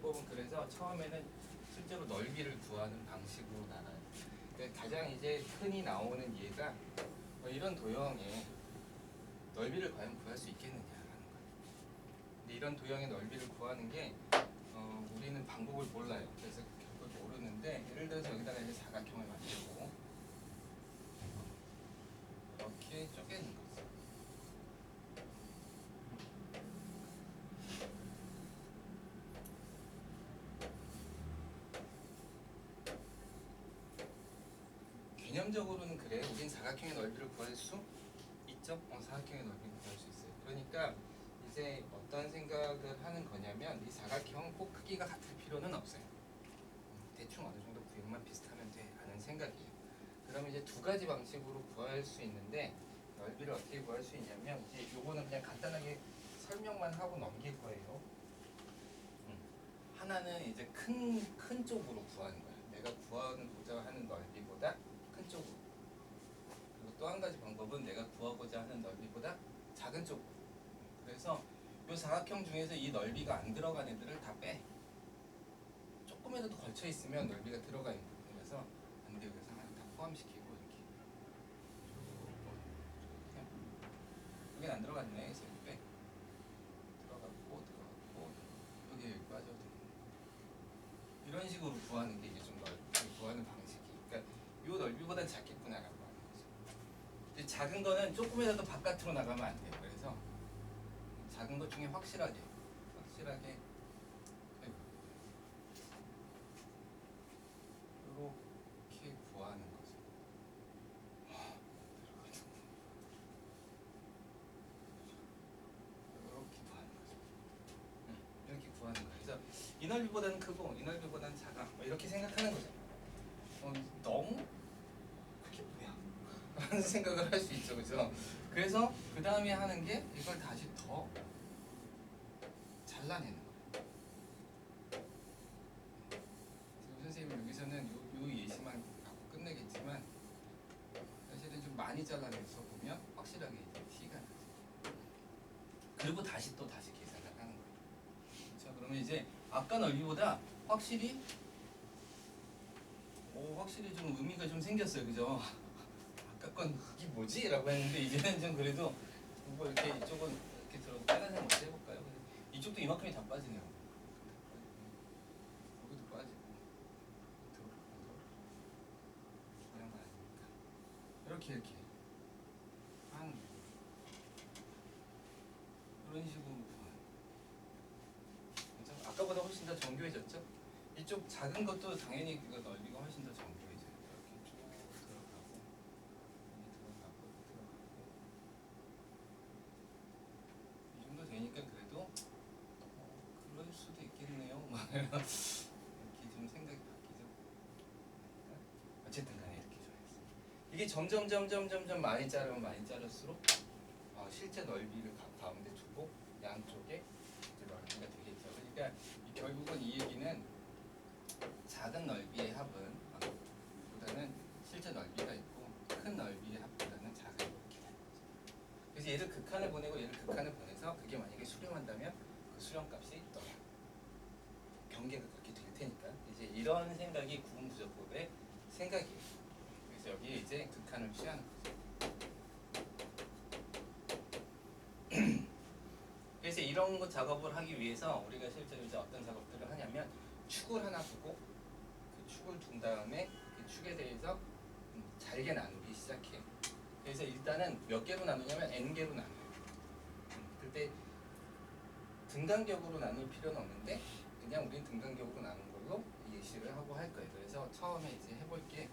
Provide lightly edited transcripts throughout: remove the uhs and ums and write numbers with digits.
문제법은 그래서 처음에는 실제로 넓이를 구하는 방식으로 나가요. 그러니까 가장 이제 흔히 나오는 예가 이런 도형의 넓이를 과연 구할 수 있겠느냐라는 거예요. 근데 이런 도형의 넓이를 구하는 게 우리는 방법을 몰라요. 그래서 결국 모르는데 예를 들어서 여기다가 이제 사각형을 만들고 이렇게 쪼개는 거죠. 개념적으로는 그래. 우린 사각형의 넓이를 구할 수 있죠. 사각형의 넓이를 구할 수 있어요. 그러니까 이제 어떤 생각을 하는 거냐면 이 사각형은 꼭 크기가 같을 필요는 없어요. 대충 어느 정도 구형만 비슷하면 돼 라는 생각이에요. 그러면 이제 두 가지 방식으로 구할 수 있는데 넓이를 어떻게 구할 수 있냐면 이제 요거는 그냥 간단하게 설명만 하고 넘길 거예요. 하나는 이제 큰 쪽으로 구하는 거야. 내가 구하고자 하는 넓이보다 큰 쪽으로. 그리고 또 한 가지 방법은 내가 구하고자 하는 넓이보다 작은 쪽으로. 그래서 이 사각형 중에서 이 넓이가 안 들어간 애들을 다 빼. 조금이라도 걸쳐 있으면 넓이가 들어가 있는 거예요. 그래서 안 돼요. 그래서 하나 다 포함시키고 이렇게. 여긴 안 들어갔네. 그래서 이렇게 빼. 들어갔고 여기 빠져도 이런 식으로 구하는 게 이제 좀 넓게 구하는 방식이. 그러니까 이 넓이보다 작겠구나라고 하는 거죠. 이제 작은 거는 조금이라도 바깥으로 나가면 안 돼요. 그래서 작은 것 중에 확실하게 이렇게 구하는 거죠. 이렇게 구하는 거죠. 이렇게 구하는 거예요. 그래서 이 넓이보다는 크고 이 넓이보다는 작아. 이렇게 생각하는 거죠. 너무 그게 뭐야? 라는 생각을 할 수 있죠. 그죠? 그래서 그 다음에 하는 게 이걸 다시 더 잘라내는 거예요. 지금 선생님이 여기서는 요 예시만 갖고 끝내겠지만 사실은 좀 많이 잘라내서 보면 확실하게 이제 티가 나죠. 그리고 다시 계산을 하는 거예요. 그렇죠? 그러면 이제 아까 넓이보다 확실히 좀 의미가 좀 생겼어요. 그죠? 아까 건 이게 뭐지? 라고 했는데 이제는 좀 그래도 뭐 이렇게 이쪽은 이렇게 들어서 빨간색 먼저 해볼까요? 이쪽도 이만큼이 다 빠지네요. 여기도 빠지고 그냥 아니니까 이렇게 하는 이런 식으로 그렇죠? 아까보다 훨씬 더 정교해졌죠? 이쪽 작은 것도 당연히 그 넓이가 훨씬 더 정교해져요. 이렇게 쭉 들어가고 여기 들어가고 이 정도 되니까 그래도 그럴 수도 있겠네요. 이렇게 좀 생각이 바뀌죠. 어쨌든 간에 이렇게 좋아했어요. 이게 점점 많이 자를수록 실제 넓이를 가운데 두고 양쪽에 넓이가 되겠죠. 그러니까 결국은 이 얘기는 작은 넓이의 합은 보다는 실제 넓이가 있고 큰 넓이의 합보다는 작은 이렇게 되는 거죠. 그래서 얘를 극한을 보내고 얘를 극한을 보내서 그게 만약에 수렴한다면 그 수렴값이 너야. 경계가 그렇게 될 테니까 이제 이런 생각이 구분부적법의 생각이에요. 그래서 여기에 이제 극한을 취하는 거죠. 그래서 이런 거 작업을 하기 위해서 우리가 실제로 이제 어떤 작업들을 하냐면 축을 하나 두고 그 축을 둔 다음에 그 축에 대해서 잘게 나누기 시작해요. 그래서 일단은 몇 개로 나누냐면 n개로 나눠요. 그때 등간격으로 나눌 필요는 없는데 그냥 우린 등간격으로 나눈 걸로 예시를 하고 할 거예요. 그래서 처음에 이제 해볼 게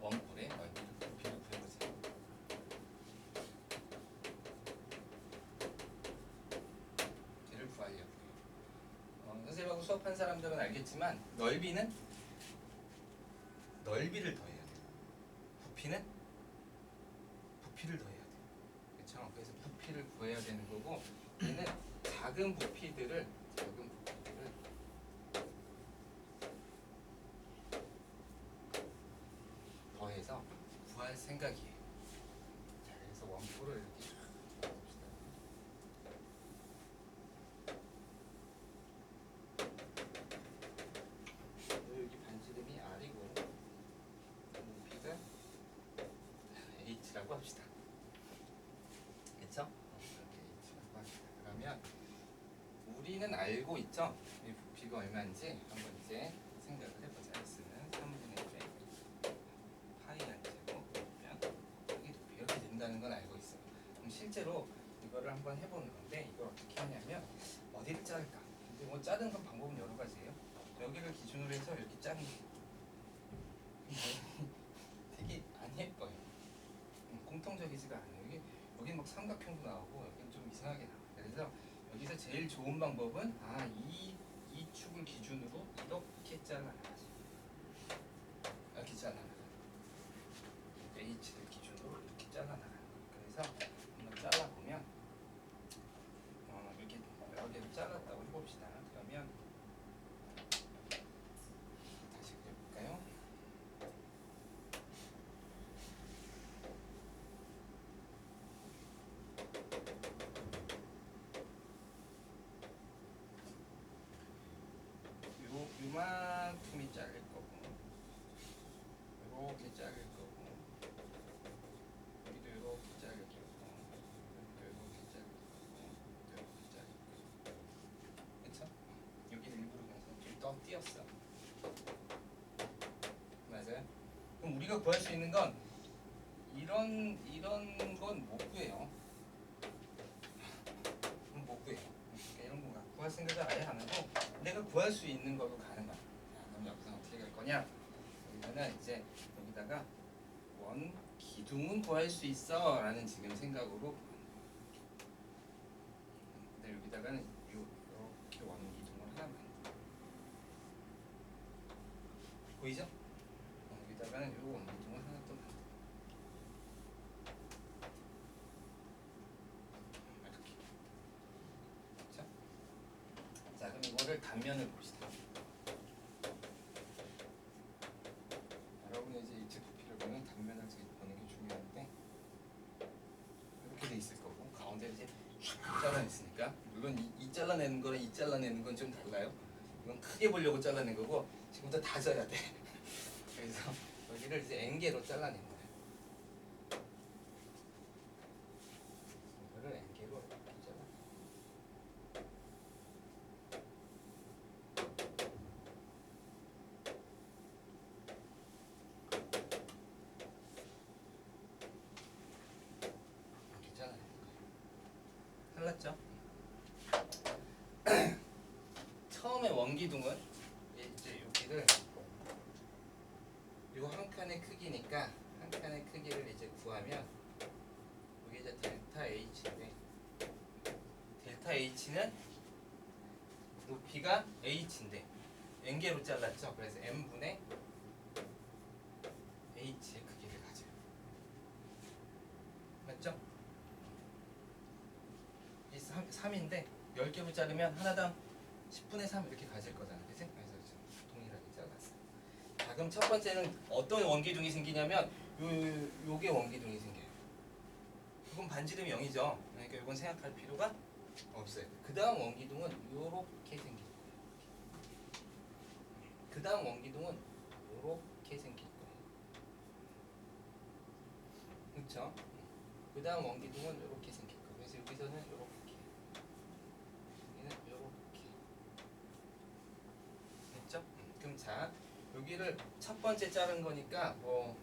원골의 넓이를 부피를 구해보세요. 얘를 구하려고요. 선생님하고 수업한 사람들은 알겠지만 넓이는 넓이를 더해야 돼요. 부피는 부피를 더해야 돼요. 그렇죠? 그래서 부피를 구해야 되는 거고 얘는 작은 부피들을 더해서 구할 생각이에요. 자, 그래서 원골을 이렇게 봅시다. 우리는 알고 있죠? 이 부피가 얼마인지 한번 이제 생각을 해보자. S는 3분의 1 파이 안 되고 그러면 여기 부피 이렇게 된다는 건 알고 있어요. 그럼 실제로 이거를 한번 해보는 건데 이걸 어떻게 하냐면 어디를 자를까? 근데 뭐 자르는 건 방법은 여러 가지예요. 여기를 기준으로 해서 이렇게 자르는 되게 안 예뻐요. 공통적이지가 않아요. 여기 막 삼각형도 나오고 여기는 좀 이상하게 나와요. 그래서 여기서 제일 좋은 방법은 이 축을 기준으로 이렇게 잘라나가지. 이렇게 잘라나가. H를 기준으로 이렇게 잘라나가는 거예요. 그래서 한번 잘라보면 이렇게 여러 개를 잘랐다고 해봅시다. 그러면 다시 그려볼까요? 요만큼이 자를 거고 이렇게 자를 거고 여기도 이렇게 자를 거고 여기도 이렇게 자를 거고 이렇게 자를 거고 그쵸? 여기는 일부러 그래서 좀 더 띄었어. 맞아요? 그럼 우리가 구할 수 있는 건 이런 건 못 구해요. 못 구해요. 그러니까 이런 거 구할 생각을 아예 안 하고 내가 구할 수 있는 걸로 가는 거야. 그럼 여기서 어떻게 갈 거냐? 여기서는 이제 여기다가 원 기둥은 구할 수 있어 라는 지금 생각으로 근데 여기다가는 이렇게 원 기둥을 하나 만들어. 보이죠? 여기다가는 요 원 기둥을 하나 또 만들어. 이렇게. 그렇죠? 자 그럼 이거를 단면을 봅시다. 여러분이 이제 입체 부피를 보면 단면을 보는 게 중요한데 이렇게 돼 있을 거고 가운데 이제 잘라냈으니까 물론 이 잘라내는 거랑 이 잘라내는 건 좀 달라요. 이건 크게 보려고 잘라낸 거고 지금부터 다 져야 돼. 그래서 여기를 이제 N개로 잘라낸 거예요. 이거를 N개로 이렇게 잘라. 이렇게 잘라낸 거예요. 잘랐죠? 처음에 원기둥은 이제 여기를 요 한 칸의 크기니까 한 칸의 크기를 이제 구하면 여기 이제 델타 H인데 델타 H는 높이가 H인데 N개로 잘랐죠. 그래서 N분의 H의 크기를 가져요. 맞죠? 이 3인데 10개로 자르면 하나당 10분의 3 이렇게 가질 거잖아. 그치? 그래서 동일하게 잘랐어. 자, 그럼 첫 번째는 어떤 원기둥이 생기냐면 요게 원기둥이 생겨요. 그건 반지름이 0이죠. 그러니까 이건 생각할 필요가 없어요. 그 다음 원기둥은 요렇게 생길 거예요. 그 다음 원기둥은 요렇게 생길 거예요. 그렇죠? 그 다음 원기둥은 요렇게 생길 거예요. 그래서 여기서는 요렇게 여기는 요렇게 됐죠? 그럼 자 여기를 첫 번째 자른 거니까 뭐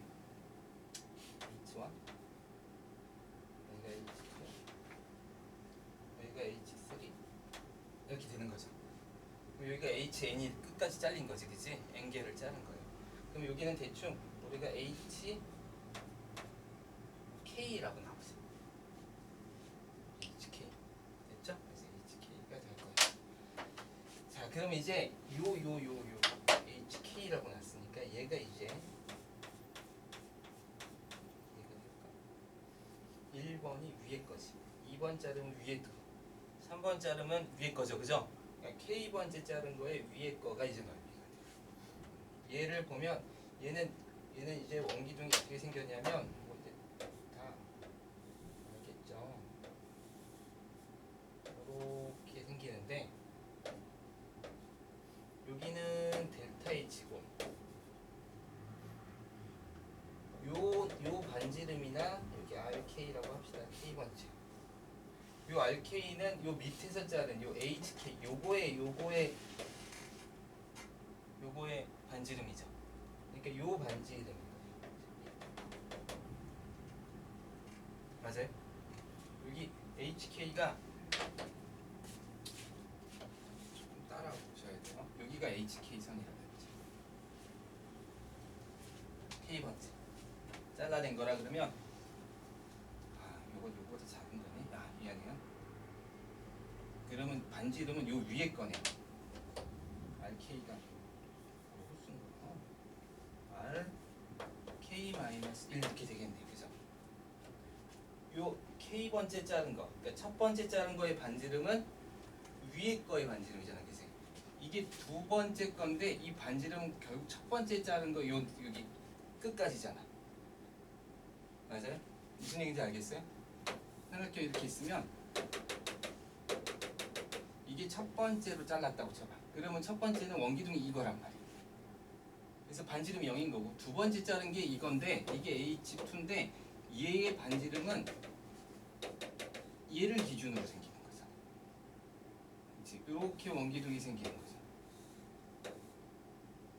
H1 여기가 H2 여기가 H3 이렇게 되는 거죠. 그럼 여기가 HN이 끝까지 잘린 거지, 그치? N개를 자른 거예요. 그럼 여기는 대충 우리가 HK라고 나오죠. HK 됐죠? 그래서 HK가 될 거예요. 자, 그럼 이제 요 HK라고 났으니까 얘가 이제 1번이 위에 거지. 2번 자르면 위에 거. 3번 자르면 위에 거죠. 그죠? 그러니까 K번째 자른 거에 위에 거가 이제 넓이가 돼요. 얘를 보면 얘는 이제 원기둥이 어떻게 생겼냐면 뭐 이제 다 알겠죠? 이렇게 생기는데 여기는 델타 H고 요 반지름이나 여기 RK라고 합시다. K번째. 요 RK는 요 밑에서 자른 요 HK 요거의 반지름이죠. 그러니까 요 반지름인 거예요. 맞아요? 여기 HK가 조금 따라오셔야 돼요. 여기가 HK 선이라고 했지. K번째 잘라낸 거라 그러면 요거보다 작은 거네. 미안해요. 그러면 반지름은 요 위에 거네. RK가 뭐로 쓴 거야? RK-1 이렇게 되겠네요. 그죠? 요 K번째 자른 거, 그러니까 첫 번째 자른 거의 반지름은 위에 거의 반지름이잖아. 그지? 이게 두 번째 건데 이 반지름은 결국 첫 번째 자른 거 여기 끝까지잖아. 맞아요? 무슨 얘기인지 알겠어요? 삼각형 이렇게 있으면 이게 첫 번째로 잘랐다고 쳐봐. 그러면 첫 번째는 원기둥이 이거란 말이야. 그래서 반지름이 0인 거고 두 번째 자른 게 이건데 이게 H2인데 얘의 반지름은 얘를 기준으로 생기는 거죠. 이렇게 원기둥이 생기는 거죠.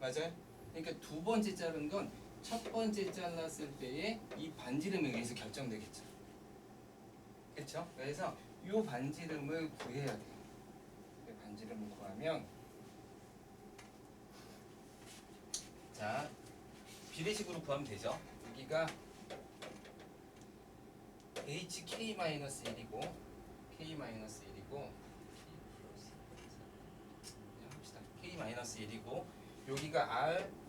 맞아요? 그러니까 두 번째 자른 건 첫 번째 잘랐을 때의 이 반지름에 의해서 결정되겠죠. 그렇죠? 그래서 이 반지름을 구해야 돼요. 반지름을 구하면 자 비례식으로 구하면 되죠. 여기가 HK-1이고 K-1이고 K-1이고 여기가 R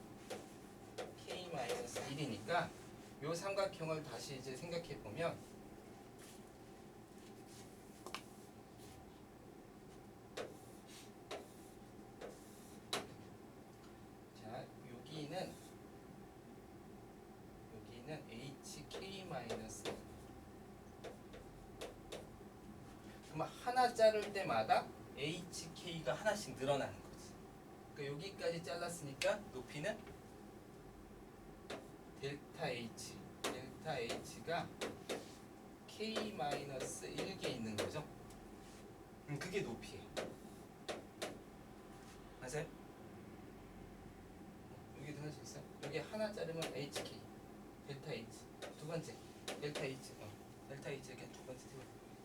K-1이니까 요 삼각형을 다시 이제 생각해 보면 자 여기는 HK- 그럼 하나 자를 때마다 HK가 하나씩 늘어나는 거지. 그러니까 여기까지 잘랐으니까 높이는 델타 H가 K-1개 있는 거죠. 그게 높이에요. 맞아요? 여기도 할 수 있어요? 여기 하나 자르면 HK, 델타 H, 두 번째 델타 H, 델타 H 이렇게 두 번째.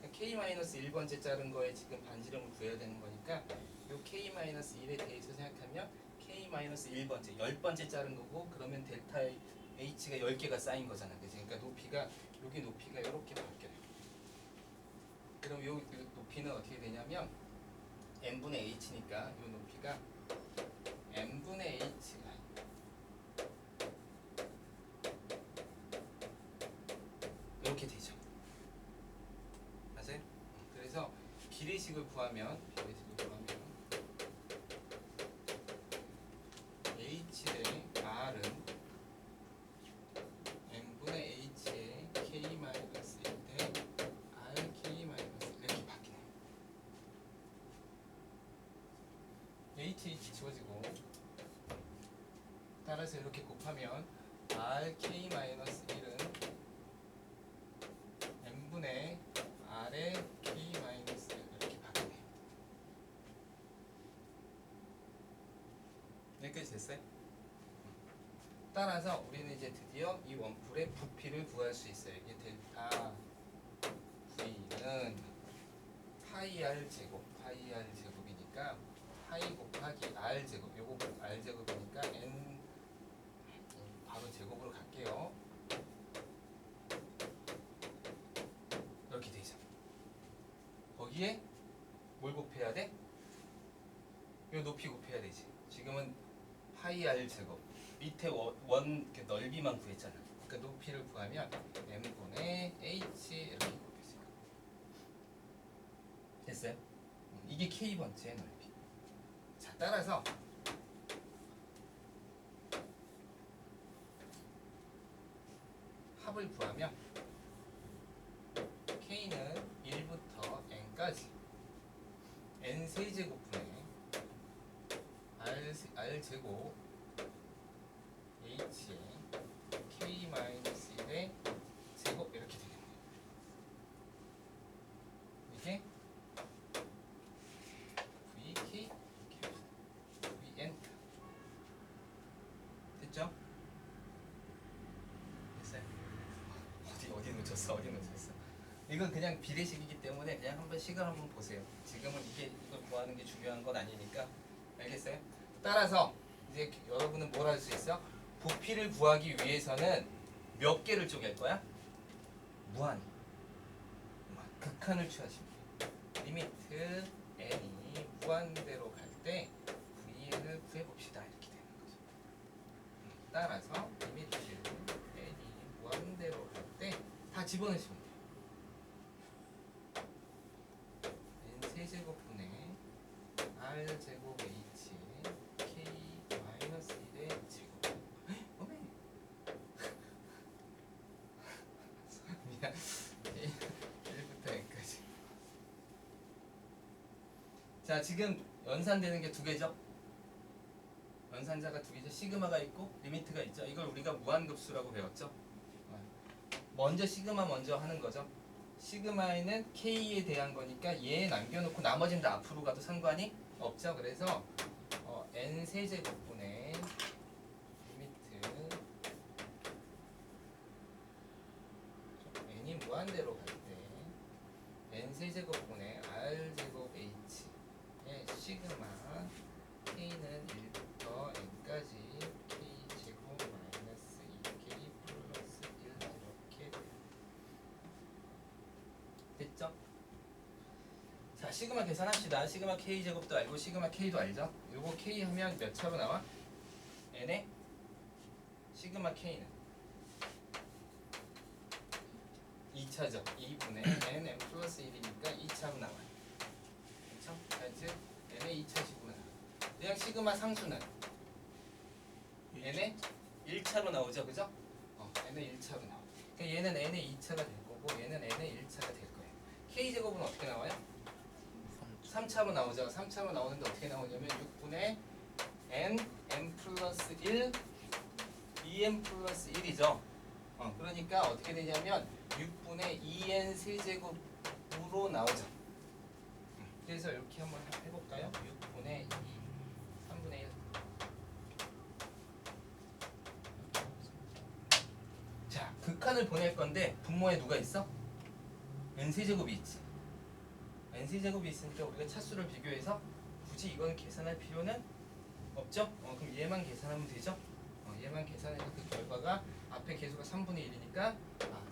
그러니까 K-1번째 자른 거에 지금 반지름을 구해야 되는 거니까 요 K-1에 대해서 생각하면 K-1번째, 10번째 자른 거고 그러면 델타 H가 10개가 쌓인 거잖아. 그치? 그러니까 높이가 여기 높이가 이렇게 바뀌어요. 그럼 요 높이는 어떻게 되냐면 n분의 h니까 요 높이가 n분의 h가 이렇게 되죠. 맞아요? 그래서 비례식을 구하면 h의 r은 n분의 h의 k-1인데 rk- 이렇게 바뀌네요. h 지워지고 따라서 이렇게 곱하면 rk-1은 n분의 r의 k-1 이렇게 바뀌네요. 여기까지 됐어요? 따라서 우리는 이제 드디어 이 원뿔의 부피를 구할 수 있어요. 이게 델타 V는 파이 R 제곱이니까 파이 곱하기 R 제곱, 요거 R 제곱이니까 N 바로 제곱으로 갈게요. 이렇게 되죠. 거기에 뭘 곱해야 돼? 요 높이 곱해야 되지. 지금은 파이 R 제곱 밑에 원 넓이만 구했잖아. 그러니까 높이를 구하면 n분의 h 이렇게 곱했어요. 됐어요? 이게 k번째 넓이. 자, 따라서 합을 구하면 k는 1부터 n까지 n 세제곱분의 r 제곱 h의 k-1의 제곱 이렇게 되겠네요. 이게 vk 이건 그냥 비례식이기 때문에 그냥 한번 식을 한번 보세요. 지금은 이걸 구하는 게 중요한 건 아니니까. 알겠어요? 따라서 이제 여러분은 뭘 할 수 있어? 부피를 구하기 위해서는 몇 개를 쪼갤 거야? 무한. 극한을 취하십니다. 리미트 n이 무한대로 갈 때 vn을 구해봅시다. 이렇게 되는 거죠. 따라서 리미트 n이 무한대로 갈 때 다 집어넣으시면 돼요. n 세제곱분의 r제곱 h k 마이너스 1의 제곱. 어메. 미안. 1부터 n까지. 자, 지금 연산되는 게 두 개죠. 연산자가 두 개죠. 시그마가 있고 리미트가 있죠. 이걸 우리가 무한급수라고 배웠죠. 먼저 시그마 먼저 하는 거죠. 시그마에는 k에 대한 거니까 얘 남겨놓고 나머지는 다 앞으로 가도 상관이 없죠. 그래서 n 세제곱분의 리미트 n이 무한대로 갈 때 n 세제곱분의 r제곱 h의 시그마 k는 1부터 n까지 k제곱 마이너스 2k 플러스 1 이렇게 됐죠? 자, 시그마 계산합시다. 시그마 k제곱도 알고 시그마 k도 알죠? 요거 k 하면 몇 차로 나와? n의 시그마 k는 2차죠. 2분의 nm 플러스 1이니까 2차로 나와요. 그렇죠? 즉 n의 2차 시그마 나와요. 그냥 시그마 상수는 n의 1차로 나오죠. 그죠? n의 1차로 나와요. 그러니까 얘는 n의 2차가 될 거고 얘는 n의 1차가 될 거예요. k제곱은 어떻게 나와요? 3차로 나오죠. 3차로 나오는데 어떻게 나오냐면 6분의 m 플러스 1 2m 플러스 1이죠. 그러니까 어떻게 되냐면 6분의 2n 세제곱으로 나오죠. 그래서 이렇게 한번 해볼까요? 6분의 2 3분의 1. 자, 극한을 보낼 건데 분모에 누가 있어? n 세제곱이 있지. n 세제곱이 있으니까 우리가 차수를 비교해서 굳이 이건 계산할 필요는 없죠? 그럼 얘만 계산하면 되죠? 얘만 계산해서 그 결과가 앞에 계수가 3분의 1이니까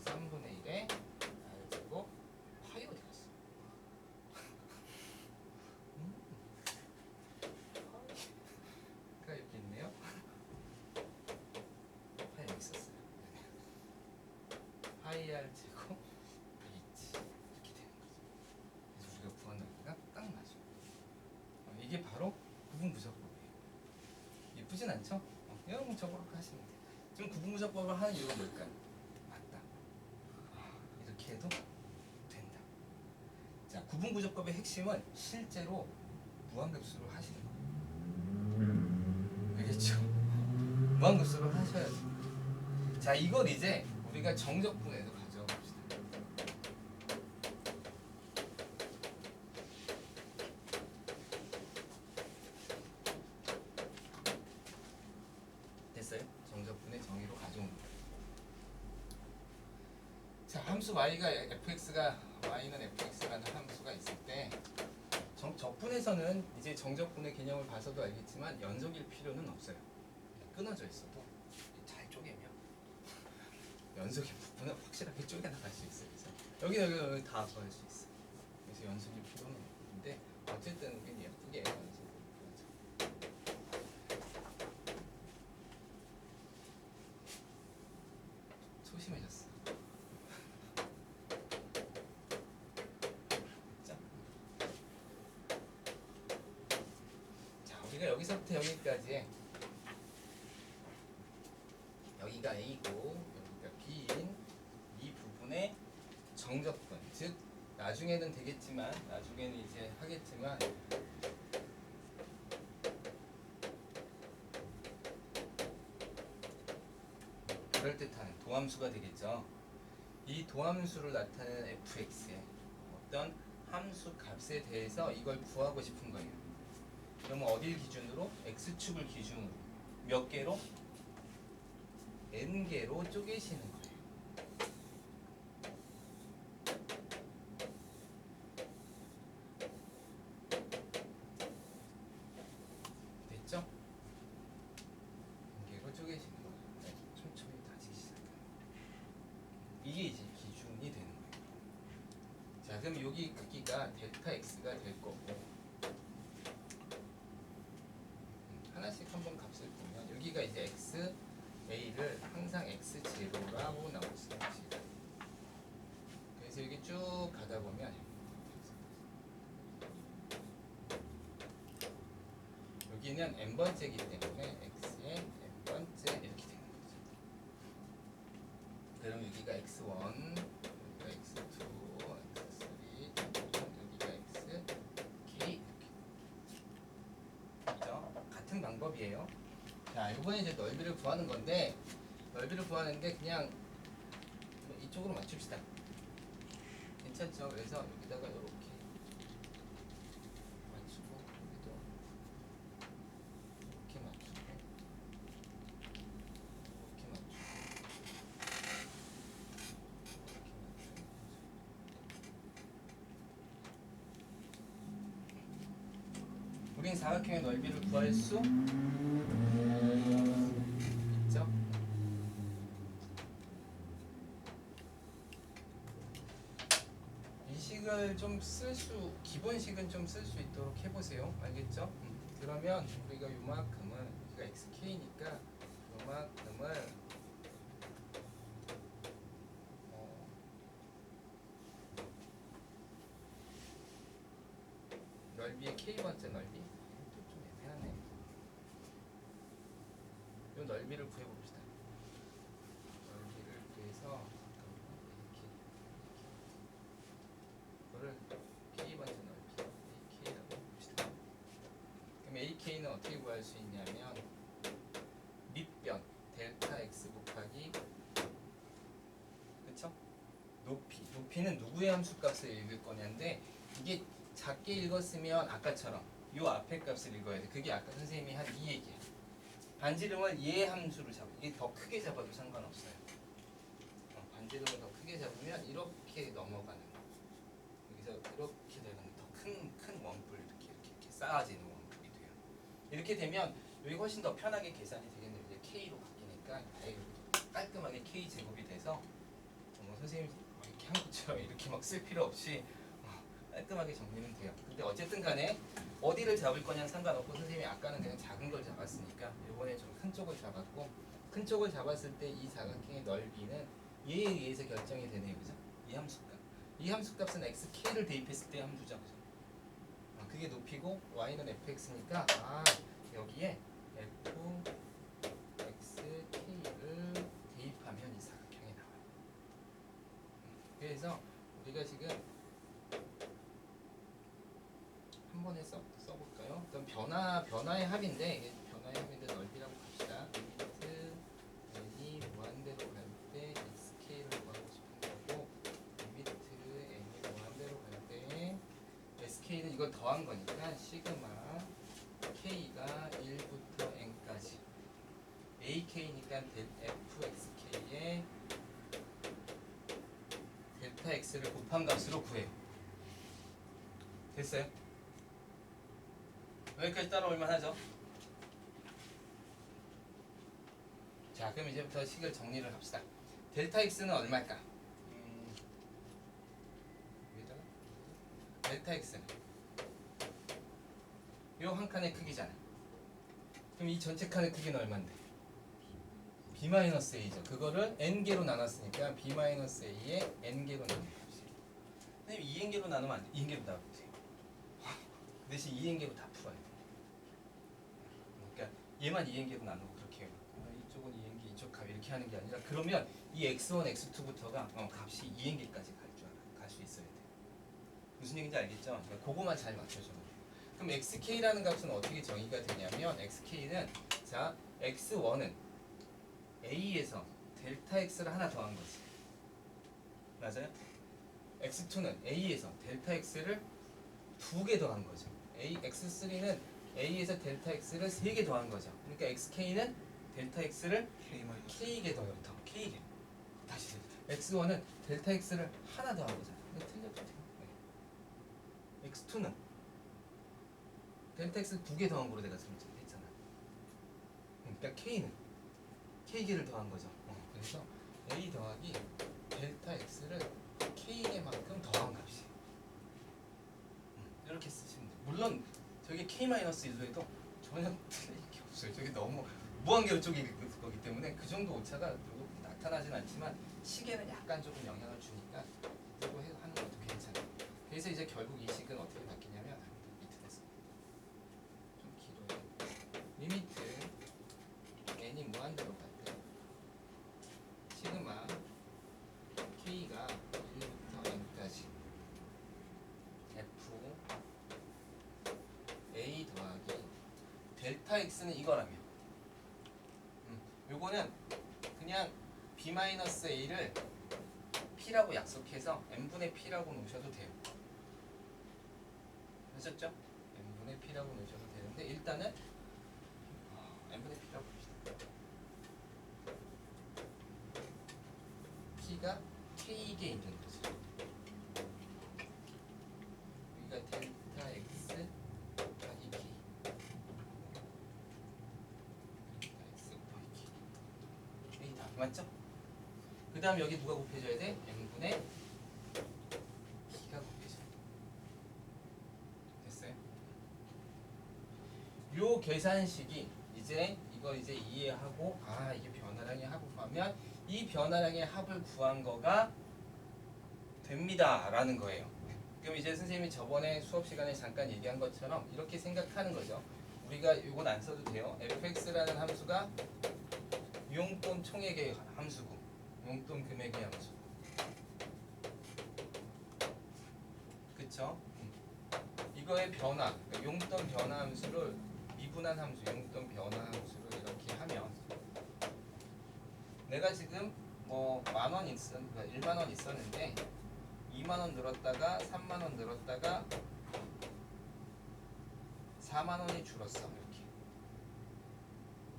3분의 1에 r제곱 파이 어디 갔어? 파이가 여기 있네요. 파이 여기 있었어요. 파이 r제곱 h 이렇게 되는 거죠. 그래서 우리가 구한 넓이가 딱 맞죠. 이게 바로 구분부적법이에요. 예쁘진 않죠? 이런 저거로 하시면 돼요. 지금 구분부적법을 하는 이유가 뭘까요? 맞다. 이렇게 해도 된다. 자, 구분부적법의 핵심은 실제로 무한급수로 하시는 거예요. 알겠죠? 무한급수로 하셔야죠. 자, 이걸 이제 우리가 정적분에도 가져와 봅시다. 됐어요? 정적분의 정의로 가져온 거예요. 자, 함수 y가 fx가 y는 fx라는 함수가 있을 때 적분에서는 이제 정적분의 개념을 봐서도 알겠지만 연속일 필요는 없어요. 끊어져 있어도 잘 쪼개면 연속의 부분은 확실하게 쪼개나갈 수 있어요. 그래서 여기 다 구할 수 있어요. 그래서 연속일 필요는 없는데 어쨌든 우리는 예쁘게 연속을 그려죠. 소심해졌어. 자, 우리가 여기서부터 여기까지 여기가 A고 여기가 B인 이 부분의 정적분, 즉 나중에는 되겠지만 나중에는 이제 하겠지만 그럴듯한 도함수가 되겠죠. 이 도함수를 나타내는 fx의 어떤 함수 값에 대해서 이걸 구하고 싶은 거예요. 그러면 어딜 기준으로? x축을 기준으로 몇 개로? n개로 쪼개시는 거예요. 쪼개지는 거죠. 네, 촘촘히 다지기 시작해요. 이게 이제 기준이 되는 거예요. 자, 그럼 여기 크기가 델타 x가 될 거고, 하나씩 한번 값을 보면 여기가 이제 x a를 항상 x0라고 나올 수 있습니다. 그래서 여기 쭉 가다 보면 여기는 n번째이기 때문에 x의 n번째 이렇게 되는 거죠. 그럼 여기가 x1, 여기가 x2, x3, 여기가 xk 이렇게. 그죠? 같은 방법이에요. 자, 이번에 이제 넓이를 구하는 건데, 넓이를 구하는데 그냥 이쪽으로 맞춥시다. 괜찮죠? 그래서 여기다가 이렇게 맞추고, 여기도 이렇게 맞추고, 이렇게 맞추고, 이렇게 맞추고. 우린 사각형의 넓이를 구할 수 있죠? 이 식을 좀 기본식은 좀 쓸 수 있도록 해보세요. 알겠죠? 그러면 우리가 요만큼은, 우리가 xk니까 요만큼을 넓이의 k번째 넓이, 또 좀 애매하네. 요 넓이를 구해봅시다. 넓이를 구해서 이거를 k번째 넓이 ak라고 봅시다. 그럼 ak는 어떻게 구할 수 있냐면 밑변 델타 x 곱하기, 그쵸? 높이는 누구의 함수값을 읽을 거냐인데, 이게 작게 읽었으면 아까처럼 요 앞에 값을 읽어야 돼. 그게 아까 선생님이 한 이 얘기야. 반지름을 얘 함수로 잡아. 이게 더 크게 잡아도 상관없어요. 반지름을 더 크게 잡으면 이렇게 넘어가는 거. 여기서 이렇게 되는 더 큰 원뿔, 이렇게 쌓아지는 원뿔이 돼요. 이렇게 되면 여기 훨씬 더 편하게 계산이 되겠네요. 이제 k로 바뀌니까 깔끔하게 k 제곱이 돼서 선생님이 이렇게 한 것처럼 이렇게 막 쓸 필요 없이 깔끔하게 정리는 돼요. 근데 어쨌든 간에 어디를 잡을 거냐는 상관없고, 선생님이 아까는 그냥 작은 걸 잡았으니까 이번에 좀 큰 쪽을 잡았고, 큰 쪽을 잡았을 때 이 사각형의 넓이는 얘에 의해서 결정이 되네요. 그죠? 이 함수값. 이 함수값은 xk를 대입했을 때 함수죠. 그죠? 그게 높이고 y는 fx니까 여기에 fxk를 대입하면 이 사각형이 나와요. 그래서 우리가 지금 한 번에 써볼까요? 그럼 변화의 합인데, 이게 변화의 합인데 넓이라고 합시다. 리미트 n이 무한대로 갈 때 sk를 구하고 싶은 거고, 리미트 n이 무한대로 갈 때 sk는 이걸 더한 거니까 시그마 k가 1부터 n까지 ak니까 fxk에 델타 x를 곱한 값으로 구해요. 됐어요? 여기까지 따라올만 하죠? 자, 그럼 이제부터 식을 정리를 합시다. 델타 x는 얼마일까? 여기다가 델타 x는 요 한 칸의 크기잖아. 그럼 이 전체 칸의 크기는 얼마인데? b-a죠. 그거를 n개로 나눴으니까 b-a에 n개로 나누는 거지. 선생님 2n개로 나누면 안 돼. 2n개로 나눠보세요. 대신 2n개로 다 풀어야 돼. 그러니까 얘만 2n개로 나누고 그렇게 해요. 이쪽은 2n개, 이쪽 값 이렇게 하는 게 아니라, 그러면 이 x1, x2부터가 값이 2n개까지 갈 수 있어야 돼. 무슨 얘기인지 알겠죠? 그거만 잘 맞춰줘. 그럼 xk라는 값은 어떻게 정의가 되냐면, xk는 자 x1은 a에서 델타 x를 하나 더한 거지. 맞아요? x2는 a에서 델타 x를 2개 더한 거죠. x3는 a에서 델타 x를 3개 더한 거죠. 그러니까 xk는 델타 x를 k개 더해요. k개. 다시 x1은 델타 x를 하나 더한 거잖아. 틀려도 돼요. 네. x2는 델타 x 2개 더한 거로 내가 했잖아. 그러니까 k는 K개를 더한 거죠. 그래서 A 더하기 델타 X를 K개만큼 더한 값이에요. 이렇게 쓰시면 돼요. 물론 저게 K-1로 전혀 틀릴 게 없어요. 저게 너무 무한계로 쪼개길 거기 때문에 그 정도 오차가 나타나진 않지만 식에는 약간 조금 영향을 주니까 이거 하는 것도 괜찮아요. 그래서 이제 결국 이 식은 어떻게 바뀌냐면 밑에 됐어. 좀 길어요. 리미트 n이 무한대로 갈 때 시그마 k가 1부터 n까지 f a 더하기 델타 x는 이거라며. 요거는 그냥 b-a를 p라고 약속해서 n분의 p라고 놓으셔도 돼요. 하셨죠? n분의 p라고 놓으셔도 되는데 일단은 n분의 p라고 봅시다. p가 k개 있는 거죠. 여기가 델타 x 더하기 k. A 다 맞죠? 그 다음 여기 누가 곱해져야 돼? n분의 p가 곱해져요. 됐어요? 요 계산식이 이거 이제 이해하고 이게 변화량의 합을 구하면 이 변화량의 합을 구한 거가 됩니다 라는 거예요. 그럼 이제 선생님이 저번에 수업 시간에 잠깐 얘기한 것처럼 이렇게 생각하는 거죠. 우리가 이건 안 써도 돼요. fx라는 함수가 용돈 총액의 함수고 용돈 금액의 함수. 그쵸? 이거의 변화, 그러니까 용돈 변화 함수를 미분한 함수, 용돈 변화 함수를 이렇게 하면 내가 지금 뭐 만원 그러니까 1만원 있었는데 2만원 늘었다가 3만원 늘었다가 4만원이 줄었어. 이렇게.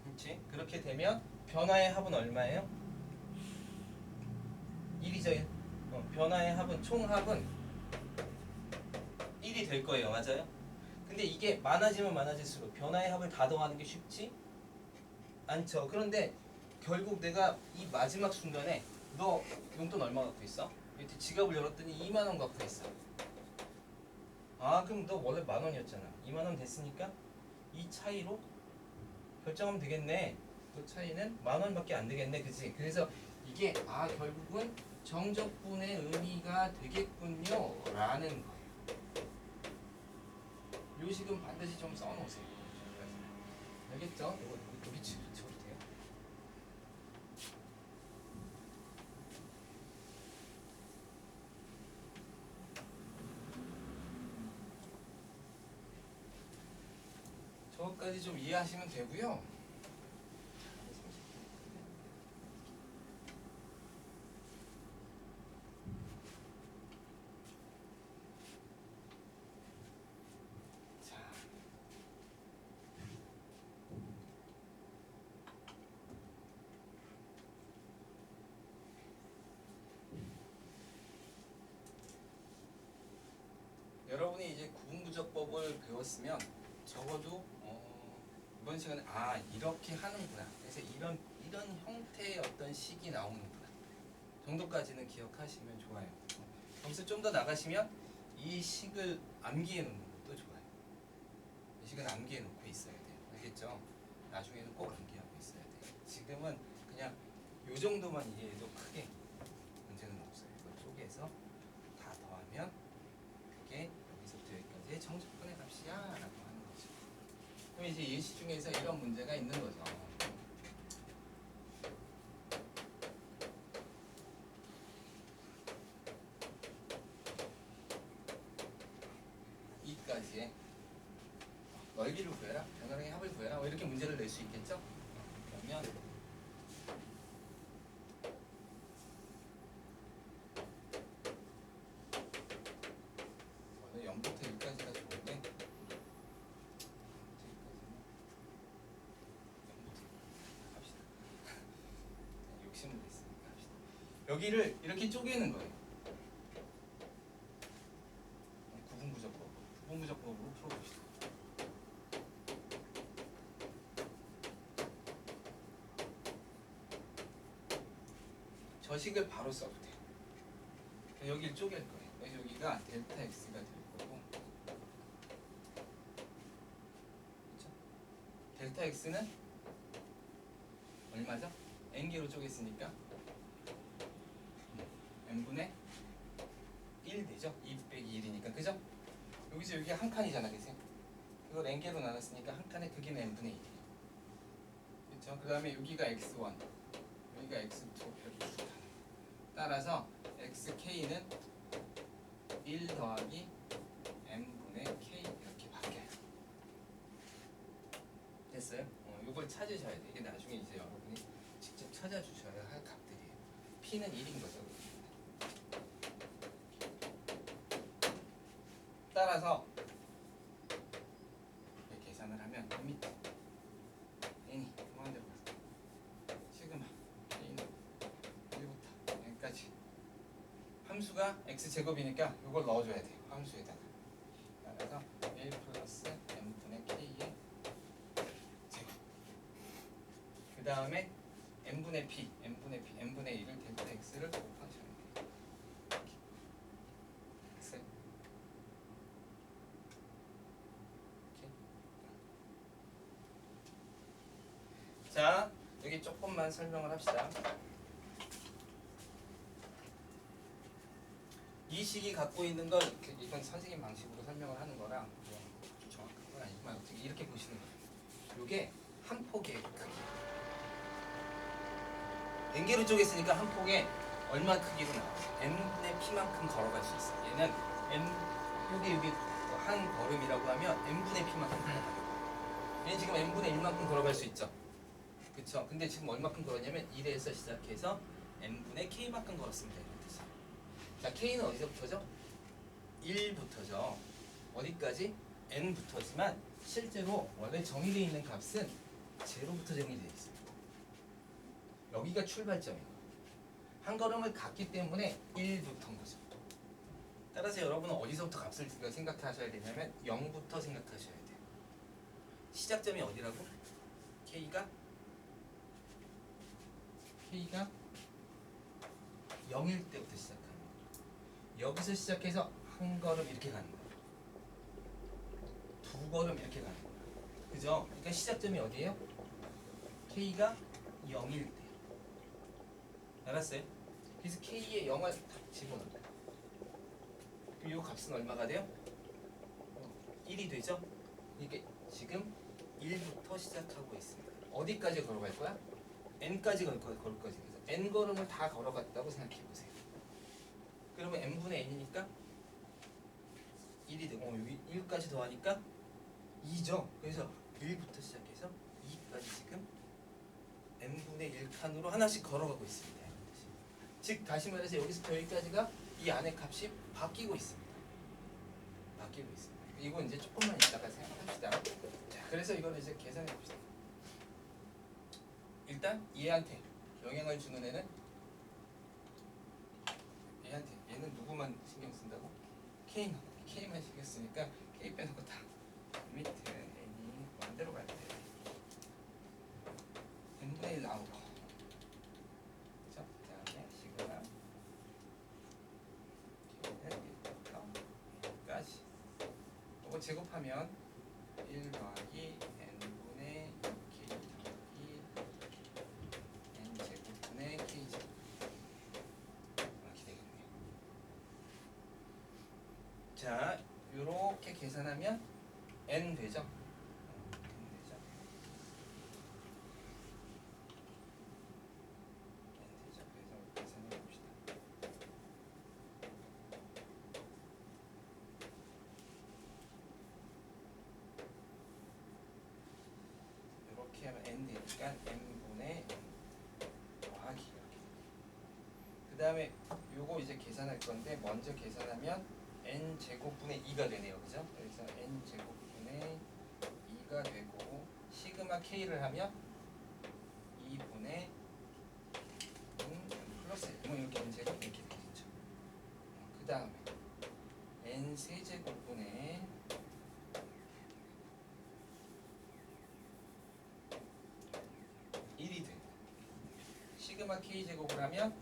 그렇지? 그렇게 되면 변화의 합은 얼마예요? 1이죠. 1. 변화의 합은 총합은 1이 될 거예요. 맞아요? 근데 이게 많아지면 많아질수록 변화의 합을 다 더하는 게 쉽지 않죠. 그런데 결국 내가 이 마지막 순간에 너 용돈 얼마 갖고 있어? 이렇게 지갑을 열었더니 2만원 갖고 있어. 그럼 너 원래 만원이었잖아. 2만원 됐으니까 이 차이로 결정하면 되겠네. 그 차이는 만원밖에 안 되겠네. 그치? 그래서 이게 결국은 정적분의 의미가 되겠군요 라는 거예요. 요 식은 반드시 좀 써놓으세요. 알겠죠? 이거 여기 쳐도 돼요. 저것까지 좀 이해하시면 되고요. 자, 여러분이 이제 구분부적법을 배웠으면 적어도 이번 시간에 이렇게 하는구나. 그래서 이런 형태의 어떤 식이 나오는구나 정도까지는 기억하시면 좋아요. 거기서 좀 더 나가시면 이 식을 암기해 놓는 것도 좋아요. 이 식은 암기해 놓고 있어야 돼요. 알겠죠? 나중에는 꼭 암기하고 있어야 돼요. 지금은 그냥 요 정도만 이해해도 크게 문제는 없어요. 이걸 쪼개서 다 더하면 그게 여기서부터 여기까지의 정적분의 값이야 라고 하는 거죠. 그럼 이제 예시 중에서 이런 문제가 있는 거죠. 이까지의 넓이를 구해라, 변화량의 합을 구해라, 뭐 이렇게 문제를 낼 수 있겠죠? 그러면 0부터 1까지가 좋은데 0부터 갑시다. 욕심을 냈으니까 합시다. 여기를 이렇게 쪼개는 거예요. 구분부적법으로 풀어봅시다. 저식을 바로 써도 돼. 여기를 쪼갤 거예요. 그래서 여기가 델타 x가 될 거고, 그렇죠? 델타 x는 얼마죠? n개로 쪼갰으니까 n분의 1 되죠? 2 빼기 1이니까, 그죠? 여기서 여기 한 칸이잖아, 그치? 이걸 n개로 나눴으니까 한 칸의 크기는 n분의 1이에요. 그렇죠? 그 다음에 여기가 x1, 여기가 x2 이렇게 쭉 가는 거예요. 따라서 xk는 1 더하기 n분의 k 이렇게 바뀌어요. 됐어요? 이걸 찾으셔야 돼. 이게 나중에 이제 여러분이 직접 찾아주셔야 할 값들이에요. p는 1인 거죠. 따라서 계산을 하면 그 밑에 n이 무한대로 가서 시그마 k는 1부터 n까지 함수가 x제곱이니까 이걸 넣어줘야 돼요. 함수에다가. 따라서 1 플러스 n분의 k의 제곱. 그 다음에 n분의 p, n분의 1을 델타 x를 곱하셔야 돼요. 이렇게. 됐어요? 이렇게. 자, 여기 조금만 설명을 합시다. 이 식이 갖고 있는 건 이건 선생님 방식으로 설명을 하는 거랑 정확한 건 아니지만 어떻게 이렇게 보시는 거예요. 이게 한 폭의 크기. n개로 쪼갰으니까 한 폭에 얼마 크기로 나와요? n분의 p만큼 걸어갈 수 있어요. 얘는 n 여기 한 걸음이라고 하면 n분의 p만큼 걸어가요. 얘는 지금 n분의 1만큼 걸어갈 수 있죠. 그쵸? 근데 지금 얼마큼 걸었냐면 1에서 시작해서 n분의 k만큼 걸었습니다. 이런 뜻이에요. 자, k는 어디서부터죠? 1부터죠. 어디까지? n부터지만 실제로 원래 정의되어 있는 값은 0부터 정의되어 있어요. 여기가 출발점이에요. 한 걸음을 갔기 때문에 1부터인 거죠. 따라서 여러분은 어디서부터 값을 생각하셔야 되냐면 0부터 생각하셔야 돼요. 시작점이 어디라고? k가 0일 때부터 시작합니다. 여기서 시작해서 한 걸음 이렇게 가는 거예요. 두 걸음 이렇게 가는 거예요. 그죠? 그러니까 시작점이 어디예요? k가 0일 때. 알았어요? 그래서 k의 0을 딱 집어넣어요. 그럼 이 값은 얼마가 돼요? 1이 되죠? 이게 지금 1부터 시작하고 있습니다. 어디까지 걸어갈 거야? n까지 걸을 거지. 그래서 n 걸음을 다 걸어갔다고 생각해 보세요. 그러면 n분의 n이니까 1이 되고 여기 1까지 더하니까 2죠. 그래서 1부터 시작해서 2까지 지금 n분의 1칸으로 하나씩 걸어가고 있습니다. 즉 다시 말해서 여기서부터 여기까지가 이 안의 값이 바뀌고 있습니다. 바뀌고 있습니다. 이거 이제 조금만 이따가 생각합시다. 자, 그래서 이걸 이제 계산해 봅시다. 일단 얘한테 영향을 주는 애는 얘는 누구만 신경 쓴다고? K만 신경 쓰니까 K 빼놓고 다 밑에 N이 반대로 갈 때 n분의 1 나오고, 그쵸? 그 다음에 시그마 K는 1부터 N까지 이거 제곱하면 1 더하기 N분의 K 더하기 N제곱분의 K제곱 이렇게 되겠네요. 자, 요렇게 계산하면 N 되죠? N 되죠? 그래서 계산해 봅시다. 이렇게 하면 n 되니까 n분의 더하기 이렇게. 그 다음에 요거 이제 계산할 건데 먼저 계산하면 n 제곱분의 2가 되네요, 그죠? 그래서 n 제곱분의 2가 되고 시그마 k를 하면 2분의 플러스 1, 뭐 이렇게 n 제곱 이렇게 되겠죠. 그 다음에 n 세제곱분의 시그마 k 제곱을 하면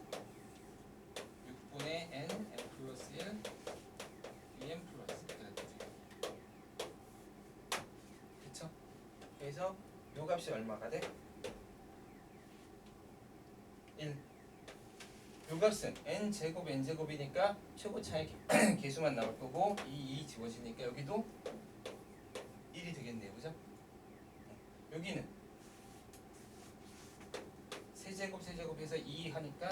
그래서 요 값이 얼마가 돼? 1. 요 값은 n제곱 n제곱이니까 최고 차의 개수만 나올 거고 2 지워지니까 여기도 1이 되겠네요. 그죠? 여기는 세제곱 세제곱해서 2 하니까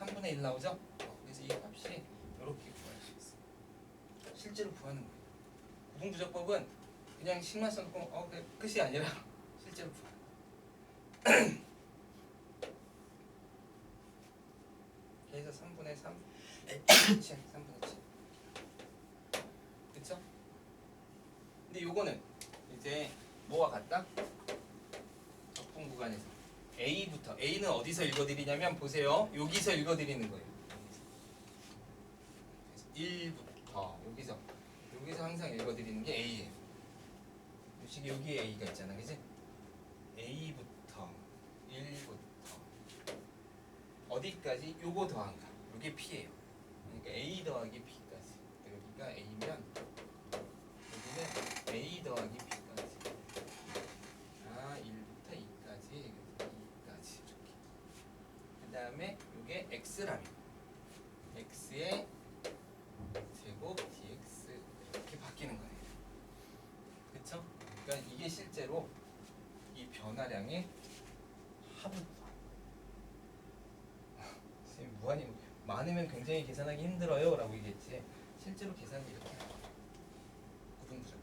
3분의 1 나오죠? 그래서 이 값이 이렇게 구할 수 있어요. 실제로 구하는 거예요. 구분부적법은 그냥 식만 써놓고 끝이 아니라 실제로 구하는 거예요. 그래서 3분의 3 3분의 7 그쵸? 근데 요거는 이제 뭐와 같다? 적분 구간에서 A부터 A는 어디서 읽어드리냐면 보세요. 여기서 읽어드리는 거예요. 1부터 여기서 항상 읽어드리는 게 A예요. 요식이 여기에 A가 있잖아, 그지? A부터 1부터 어디까지? 요거 더한 거. 요게 P예요. 그러니까 A 더하기 P까지. 여기가 A면 여기는 A 더하기 P까지. 1부터 2까지, 2까지 이렇게. 그 다음에 요게 X라면 X의 제곱 dx 이렇게 바뀌는 거예요. 그쵸? 그러니까 이게 실제로 이 변화량의 합은 선생님 무한히 많으면 굉장히 계산하기 힘들어요 라고 얘기했지 실제로 계산이 이렇게 구분부정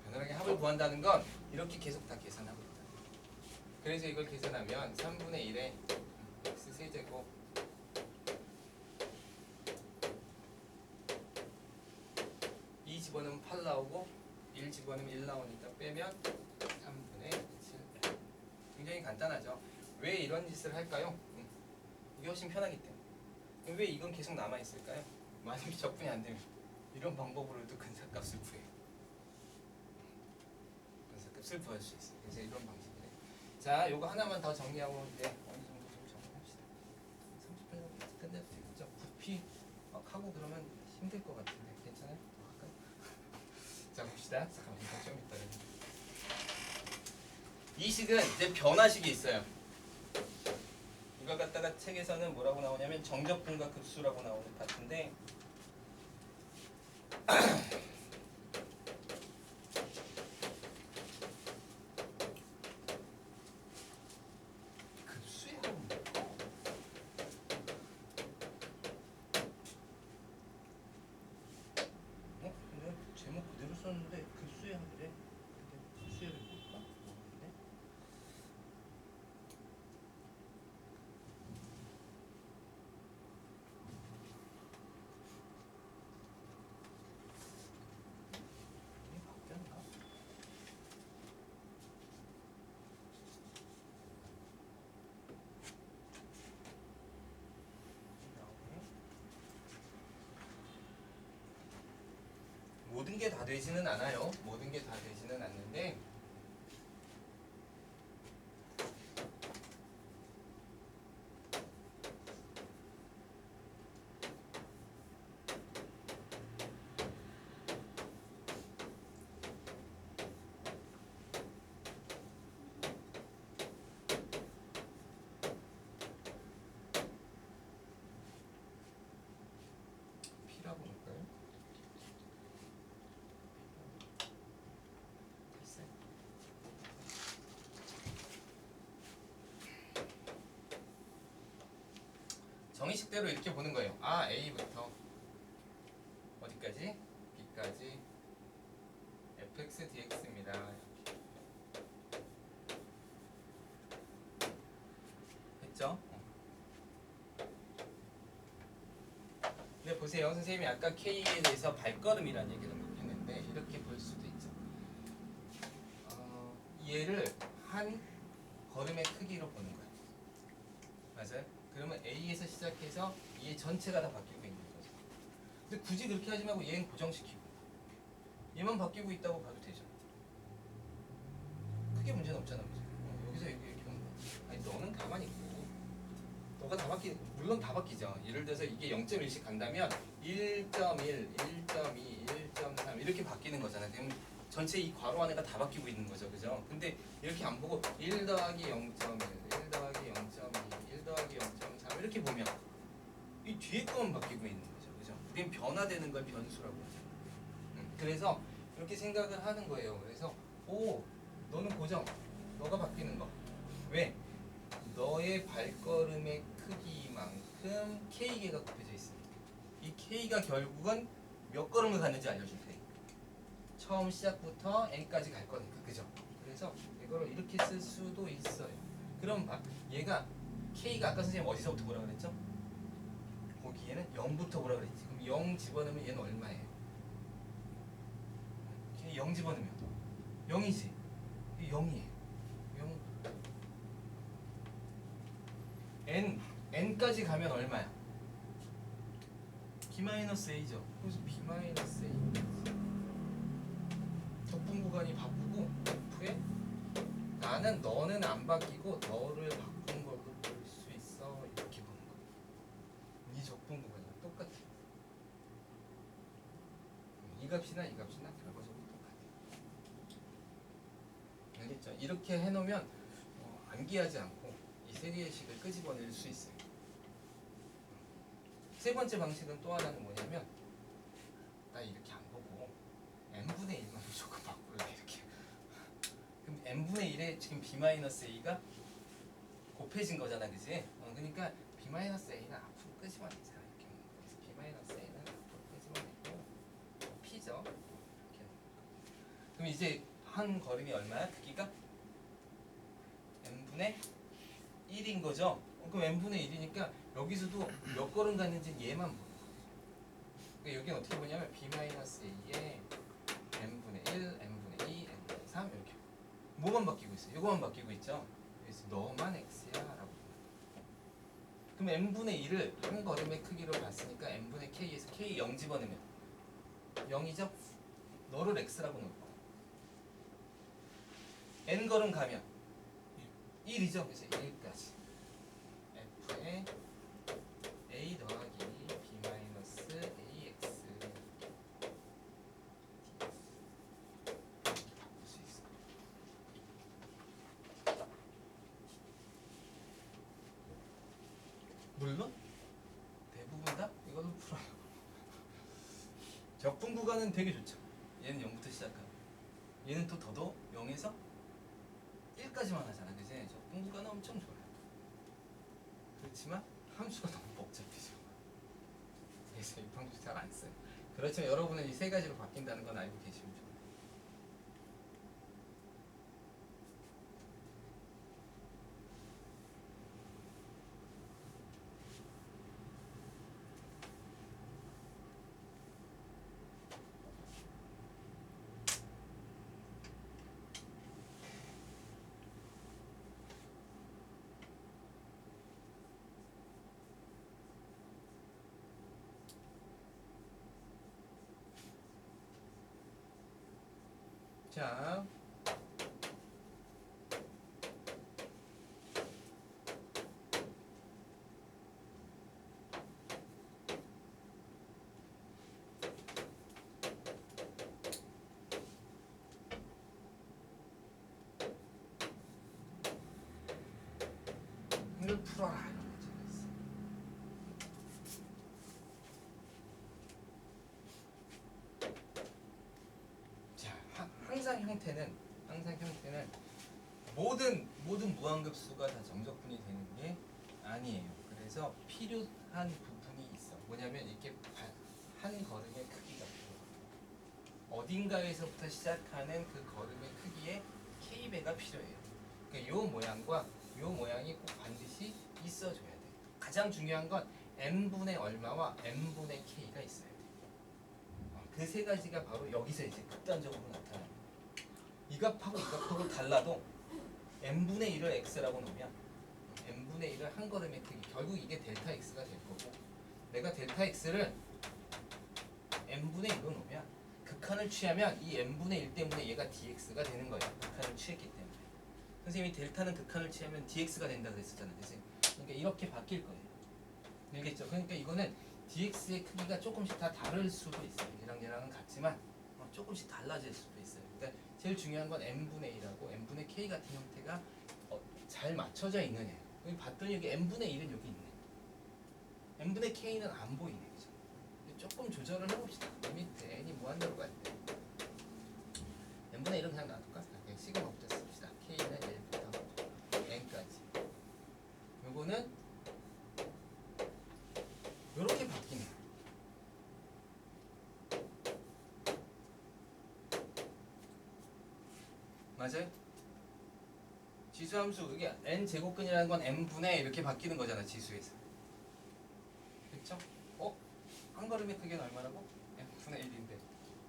변화량의 합을 구한다는 건 이렇게 계속 다 계산하고 있다. 그래서 이걸 계산하면 3분의 1에 x 세제곱 2 집어넣으면 8 나오고 1 집어넣으면 1 나오니까 빼면 3분의 7. 굉장히 간단하죠. 왜 이런 짓을 할까요? 이게 훨씬 편하기 때문에. 왜 이건 계속 남아있을까요? 만약에 적분이 안 되면 이런 방법으로도 근사값을 구해요. 근사값을 구할 수 있어요. 그래서 이런 방식이래. 자, 요거 하나만 더 정리하고 이제 어느 정도 좀 정리합시다. 30분 정도 끝내도 되겠죠? 부피 막 하고 그러면 힘들 것 같은데 괜찮아요? 더 할까요? 자, 봅시다. 잠깐만 좀 이따. 이 식은 이제 변화식이 있어요. 이걸 갖다가 책에서는 뭐라고 나오냐면 정적분과 급수라고 나오는 파트인데 급수의 합은 뭘까? 근데 제목 그대로 썼는데 급수의 합이래. 근데 급수의 합이 뭘까? 모르겠네. 이게 바뀌었나? 모든 게 다 되지는 않아요. 모든 게 다 되지는 않는데 P라고 볼까요? 글쎄. 정의식대로 이렇게 보는 거예요. A부터 어디까지? B까지 fx dx입니다. 했죠? 근데 보세요. 선생님이 아까 K에 대해서 발걸음이라는 얘기를 했는데 이렇게 볼 수도 있죠. 얘를 한 걸음의 크기로 보는 거예요. 맞아요? 그러면 A에서 시작해서 얘 전체가 다 바뀌고 있는 거죠. 근데 굳이 그렇게 하지 말고 얘는 고정시키고 얘만 바뀌고 있다고 봐도 되죠. 크게 문제는 없잖아. 그죠? 여기서 이렇게 오는 거. 아니 너는 가만히 있고 너가 다 물론 다 바뀌죠. 예를 들어서 이게 0.1씩 간다면 1.1, 1.2, 1.3 이렇게 바뀌는 거잖아요. 그럼 전체 이 괄호 안에가 다 바뀌고 있는 거죠, 그죠? 근데 이렇게 안 보고 1 더하기 0.1, 1 더하기 0.2, 1 더하기 0.3 이렇게 보면 이 뒤에 거만 바뀌고 있는 거죠, 그죠? 우리는 변화되는 걸 변수라고 하죠. 그래서 이렇게 생각을 하는 거예요. 그래서 오, 너는 고정, 너가 바뀌는 거. 왜? 너의 발걸음의 크기만큼 K개가 곱해져 있습니다. 이 K가 결국은 몇 걸음을 갔는지 알려줄 테니까. 처음 시작부터 N까지 갈 거니까, 그죠? 그래서 이거를 이렇게 쓸 수도 있어요. 그럼 봐, 얘가 K가 아까 선생님 어디서부터 보라 그랬죠? 보기에는 0부터 보라 그랬지. 그럼 0 집어넣으면 얘는 얼마예요? 0 집어넣으면 0이지. 이게 0이에요. 0. N까지 가면 얼마야? B-A죠. 그래서 B-A. 적분 구간이 바꾸고 F에 나는 너는 안 바뀌고 너를 바꾼 걸로 볼 수 있어. 이렇게 보는 거야. 이 적분 구간이랑 똑같아. 이 값이나 결과적으로 똑같아. 알겠죠? 이렇게 해놓으면 암기하지 않고 이 세 개의 식을 끄집어낼 수 있어요. 세 번째 방식은 또 하나는 뭐냐면 나 이렇게 안 보고 n분의 1만 무조건 바꾸래 이렇게. 그럼 n분의 1에 지금 b-a가 곱해진 거잖아, 그지? 그러니까 b-a는 앞으로 끄집어내자 이렇게. 그래서 b-a는 앞으로 끄집어내고 p죠. 이렇게. 그럼 이제 한 걸음이 얼마야? 크기가 n분의 1인 거죠? 그럼 n분의 1이니까 여기서도 몇 걸음 갔는지 얘만 보는 거예요. 그러니까 여기는 어떻게 보냐면 b-a에 n분의 1, n분의 2, n분의 3 이렇게. 뭐만 바뀌고 있어요? 이거만 바뀌고 있죠? 그래서 너만 x야 라고. 그럼 n분의 1을 한 걸음의 크기로 봤으니까 n분의 k에서 k 0 집어넣으면 0이죠? 너를 x라고 놓고 n 걸음 가면 1이죠? 그래서 1까지 f에 a 더하기 b 마이너스 ax 바꿀 수 있어. 물론 대부분 다 이걸로 풀어요. 적분 구간은 되게 좋죠. 얘는 0부터 시작하고 얘는 또 더더 0에서 1까지만 하잖아, 그지? 적분 구간은 엄청 좋아요. 그렇지만 함수가 너무 복잡해져. 그래서 이 방식 잘 안 써요. 그렇지만 여러분은 이 세 가지로 바뀐다는 건 알고 계시면 좋아요. 자, 이걸 풀어라 이런 문제가 있어. 자, 항상 형태는 모든 무한급수가 다 정적분이 되는 게 아니에요. 그래서 필요한 부분이 있어. 뭐냐면 이렇게 한 걸음의 크기가 필요해요. 어딘가에서부터 시작하는 그 걸음의 크기에 k배가 필요해요. 그러니까 요 모양과 요 모양이 꼭 반드시 있어줘야 돼. 가장 중요한 건 n분의 얼마와 n분의 k가 있어야 돼. 그 세 가지가 바로 여기서 이제 극단적으로 나타나요. 이 값하고 달라도 n분의 1을 x라고 놓으면 n분의 1을 한 걸음의 크기, 결국 이게 델타 x가 될 거고, 내가 델타 x를 n분의 1로 놓으면 극한을 취하면 이 n분의 1 때문에 얘가 dx가 되는 거예요. 극한을 취했기 때문에. 선생님이 델타는 극한을 취하면 dx가 된다 그랬었잖아요. 그러니까 이렇게 바뀔 거예요. 알겠죠? 그러니까 이거는 dx의 크기가 조금씩 다 다를 수도 있어요. 얘랑 얘랑은 같지만 조금씩 달라질 수도 있어요. 그러니까 제일 중요한 건 n분의 1하고 n분의 k 같은 형태가 잘 맞춰져 있느냐. 여기 봤더니 여기 n분의 1은 여기 있네. n분의 k는 안 보이네. 그죠? 조금 조절을 해봅시다. 밑에 n이 무한대로 갈 때. n분의 1은 그냥 놔둘까? 그냥 시그마부터 씁시다. k는 1부터 n까지. 요거는 요렇게 바뀌네요. 맞아요? 지수함수 이게 n 제곱근이라는 건 n분의 이렇게 바뀌는 거잖아. 지수에서. 그쵸? 한 걸음의 크기는 얼마라고? n분의 1인데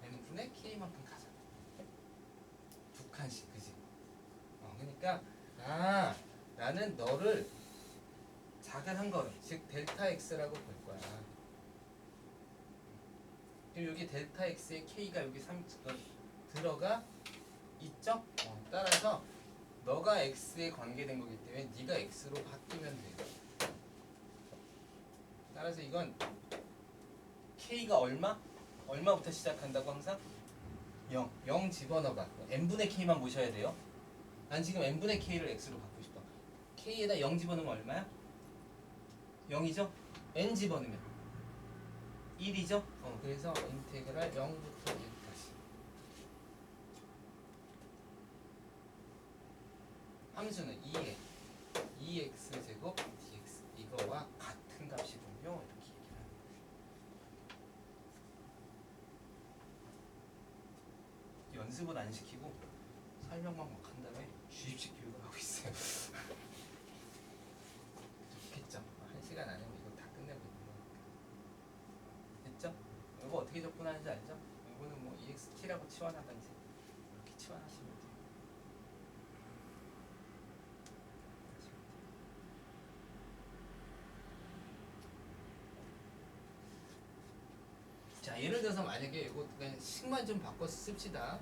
n분의 k만큼 가잖아. 두 칸씩, 그지? 그러니까 나는 너를 작은 한 걸음, 즉 델타 x라고 볼 거야. 그럼 여기 델타 x의 k가 여기 3 들어가 있죠? 따라서 너가 x에 관계된 거기 때문에 네가 x로 바뀌면 돼. 따라서 이건 k가 얼마부터 시작한다고 항상? 0 집어넣어봐. n분의 k만 모셔야 돼요. 난 지금 n분의 k를 x로 바꾸고 싶어. k에다 0 집어넣으면 얼마야? 0이죠? n 집어넣으면 1이죠? 그래서 인테그랄 0부터 1까지. 함수는 2에 2x 제곱 dx 이거와 같은 값이군요. 이렇게 얘기를 하는 거예요. 연습은 안 시키고 설명만 막 한 다음에 주입식 교육을 하고 있어요. 좋겠죠? 1시간 안에 이거 다 끝내고 있는 거니까. 됐죠? 이거 어떻게 접근하는지 알죠? 이거는 뭐 EXT라고 치환하든지 이렇게 치환하시면 돼요. 자, 예를 들어서 만약에 이거 그냥 식만 좀 바꿔 씁시다.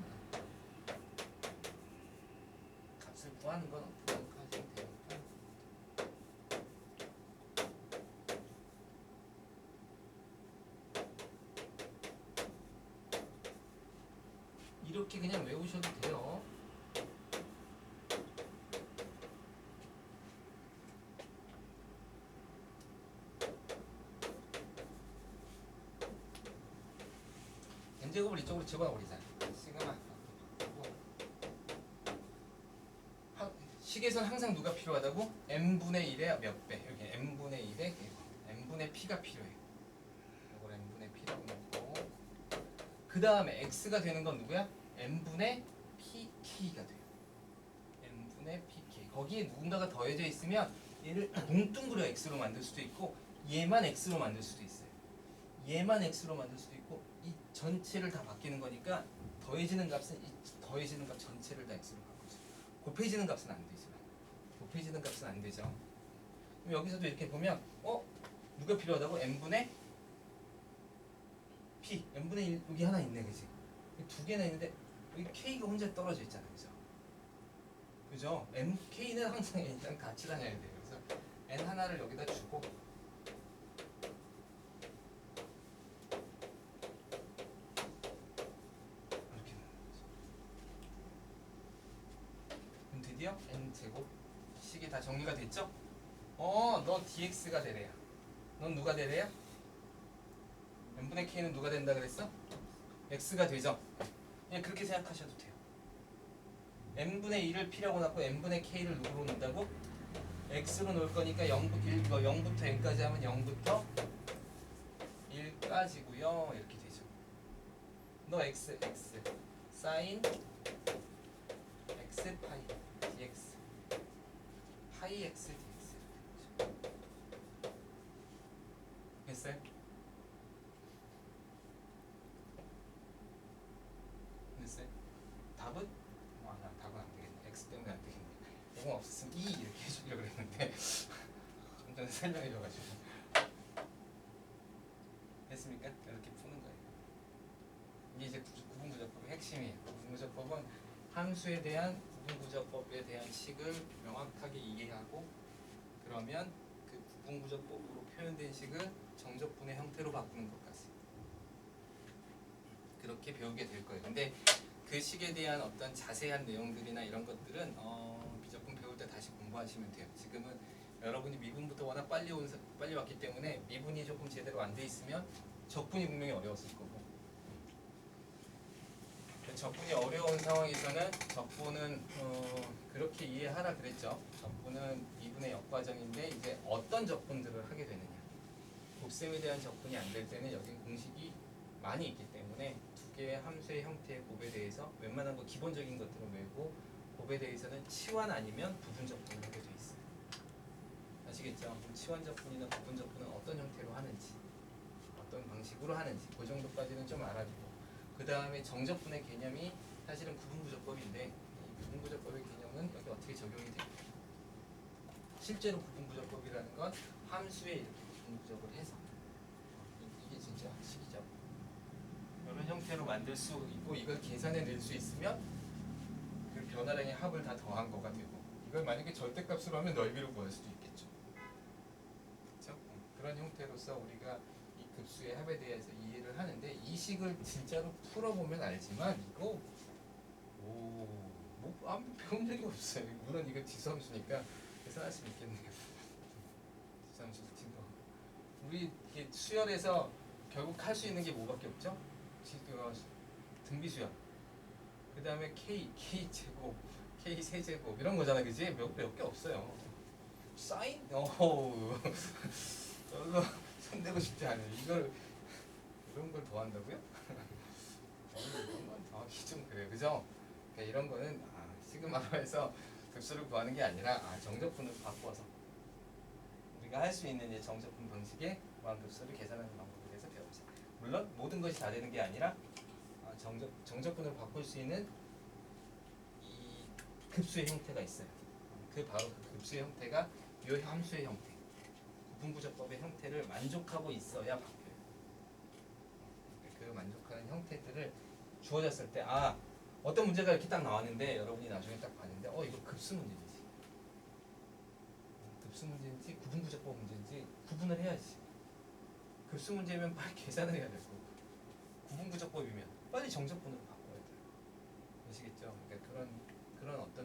값을 구하는 건 어떻게 하시면 돼요? 이렇게 그냥 외우셔도 돼요. n제곱을 이쪽으로 집어넣어버리자. 시그마 식에선 항상 누가 필요하다고? n분의 1의 몇 배? 여기 n분의 1의 n분의 p가 필요해요. 이걸 n분의 p라고 놓고 그 다음에 x가 되는 건 누구야? n분의 pk가 돼요. n분의 pk. 거기에 누군가가 더해져 있으면 얘를 뭉뚱그려 x로 만들 수도 있고 얘만 x로 만들 수도 있어요. 얘만 x로 만들 수도 있고 이 전체를 다 바뀌는 거니까 더해지는 값은 이 더해지는 값 전체를 다 x로 바꾸죠. 곱해지는 값은 안 되지만 곱해지는 값은 안 되죠. 그럼 여기서도 이렇게 보면 누가 필요하다고? n분의 p n분의 1 여기 하나 있네, 그지? 두 개나 있는데 여기 k가 혼자 떨어져 있잖아, 그죠? 그죠? k는 항상 n이랑 같이 다녀야 돼요. 그래서 n 하나를 여기다 주고 드디어 n제곱 식이 다 정리가 됐죠? 너 dx가 되래야. 넌 누가 되래야? n분의 k는 누가 된다 그랬어? x가 되죠? 그냥 그렇게 생각하셔도 돼요. n분의 1을 p라고 놨고 n분의 k를 누구로 놓는다고? x로 놓을 거니까 0부터 n까지 하면 0부터 1까지고요. 이렇게 되죠. 너 x 사인 x 파이 dx 파이 x dx 됐어요? 됐어요? 답은? 나 답은 안 되겠네. x 때문에 안 되겠네. 이거 없었으면 2 이렇게 해주려고 그랬는데 좀 전에 설명해줘가지고 됐습니까? 이렇게 푸는 거예요. 이게 이제 구분구조법의 핵심이에요. 구분구조법은 함수에 대한 구분구조법에 대한 식을 명확하게 이해하고 그러면 그 구분구조법으로 표현된 식을 정적분의 형태로 바꾸는 것까지 그렇게 배우게 될 거예요. 근데 그 식에 대한 어떤 자세한 내용들이나 이런 것들은 미적분 배울 때 다시 공부하시면 돼요. 지금은 여러분이 미분부터 워낙 빨리 왔기 때문에 미분이 조금 제대로 안 돼 있으면 적분이 분명히 어려웠을 거고, 적분이 어려운 상황에서는 적분은 그렇게 이해하라 그랬죠. 적분은 미분의 역과정인데 이제 어떤 적분들을 하게 되느냐. 곱셈에 대한 적분이 안 될 때는 여기 공식이 많이 있기 때문에 두 개의 함수의 형태의 곱에 대해서 웬만한 거 기본적인 것들은 외우고, 곱에 대해서는 치환 아니면 부분 적분을 하게 돼 있어요. 아시겠죠? 그럼 치환 적분이나 부분 적분은 어떤 형태로 하는지, 어떤 방식으로 하는지 그 정도까지는 좀 알아두고, 그 다음에 정적분의 개념이 사실은 구분부적법인데 이 구분부적법의 개념은 여기 어떻게 적용이 돼요? 실제로 구분부적법이라는 건 함수에 이렇게 구분부적을 해서, 이게 진짜 식이죠. 이런 형태로 만들 수 있고 이걸 계산해 낼 수 있으면 그 변화량의 합을 다 더한 거가 되고, 이걸 만약에 절대값으로 하면 넓이를 구할 수도 있겠죠. 그렇죠? 그런 형태로서 우리가 이 급수의 합에 대해서 이해를 하는데, 이 식을 진짜로 풀어보면 알지만 이거 뭐 아무 배운 적이 없어요. 물론 이거 지수함수니까 계산할 수 있겠네요. 지수함수 같은 거 우리 이렇게 수열에서 결국 할 수 있는 게 뭐밖에 없죠? 등비수열, 그 다음에 K 제곱, K 세제곱 이런 거잖아, 그지? 몇 개 없어요. 사인? 이거 손대고 싶지 않아요. 이런 걸 더 한다고요? 이런 건 더하기 좀 그래요, 그죠? 그러니까 이런 거는 시그마로에서 급수를 구하는 게 아니라 정적분을 바꿔서 우리가 할 수 있는 정적분 방식의 무한급수를 계산하는 방법에 대해서 배우자. 물론 모든 것이 다 되는 게 아니라 정적분을 바꿀 수 있는 이 급수의 형태가 있어요. 바로 그 급수의 형태가 이 함수의 형태, 구분부적법의 형태를 만족하고 있어야 바뀌어요. 그 만족하는 형태들을 주어졌을 때 어떤 문제가 이렇게 딱 나왔는데 여러분이 나중에 딱 봤는데 이거 급수 문제인지, 급수 문제인지 구분부적법 문제인지 구분을 해야지. 급수 문제면 빨리 계산을 해야 되고, 구분부적법이면 빨리 정적분으로 바꿔야 돼요. 아시겠죠? 그러니까 그런 어떤